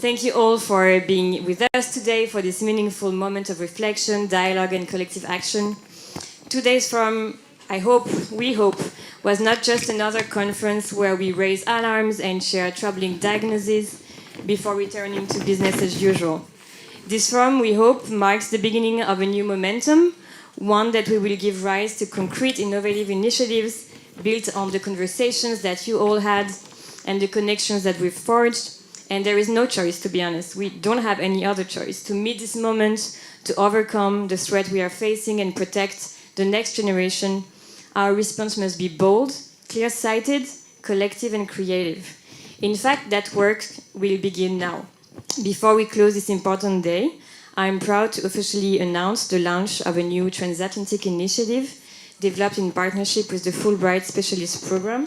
Thank you all for being with us today for this meaningful moment of reflection, dialogue, and collective action. Today's forum, we hope, was not just another conference where we raise alarms and share troubling diagnoses before returning to business as usual. This forum, we hope, marks the beginning of a new momentum, one that we will give rise to concrete, innovative initiatives built on the conversations that you all had and the connections that we've forged. And there is no choice, to be honest. We don't have any other choice. To meet this moment, to overcome the threat we are facing and protect the next generation, our response must be bold, clear-sighted, collective, and creative. In fact, that work will begin now. Before we close this important day, I'm proud to officially announce the launch of a new transatlantic initiative developed in partnership with the Fulbright Specialist Program.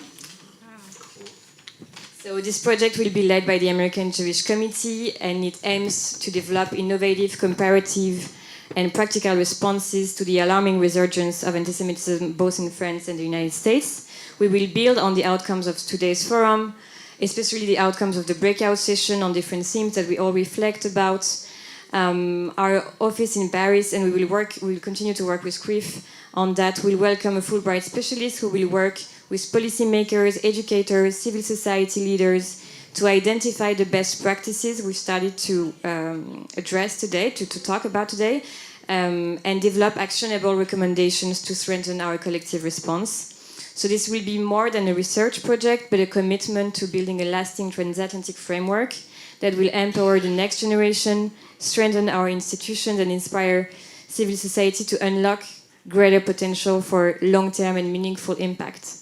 So this project will be led by the American Jewish Committee, and it aims to develop innovative, comparative, and practical responses to the alarming resurgence of antisemitism both in France and the United States. We will build on the outcomes of today's forum, especially the outcomes of the breakout session on different themes that we all reflect about. Our office in Paris, and we will continue to work with CRIF on that. We'll welcome a Fulbright specialist who will work with policymakers, educators, civil society leaders to identify the best practices we've started to address today, to talk about today, and develop actionable recommendations to strengthen our collective response. So this will be more than a research project, but a commitment to building a lasting transatlantic framework that will empower the next generation, strengthen our institutions, and inspire civil society to unlock greater potential for long-term and meaningful impact.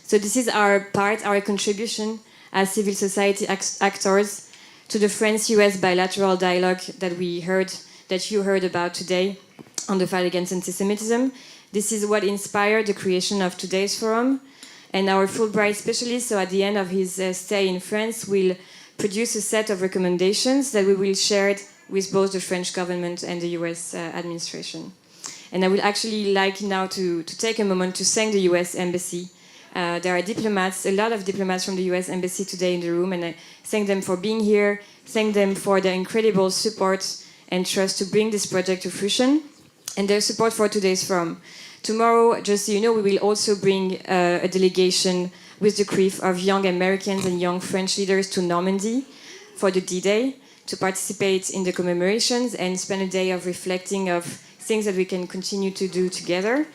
So this is our part, our contribution as civil society actors to the France-US bilateral dialogue that you heard about today on the fight against antisemitism. This is what inspired the creation of today's forum. And our Fulbright specialist, so at the end of his stay in France, will produce a set of recommendations that we will share with both the French government and the US administration. And I would actually like now to take a moment to thank the US Embassy. There are diplomats, a lot of diplomats from the US Embassy today in the room, and I thank them for being here, thank them for their incredible support and trust to bring this project to fruition, and their support for today's forum. Tomorrow, just so you know, we will also bring a delegation with the CRIF of young Americans and young French leaders to Normandy for the D-Day to participate in the commemorations and spend a day of reflecting of things that we can continue to do together.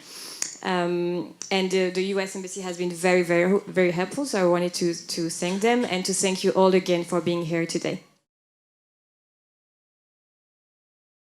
And the US Embassy has been very, very, very helpful, so I wanted to thank them and to thank you all again for being here today.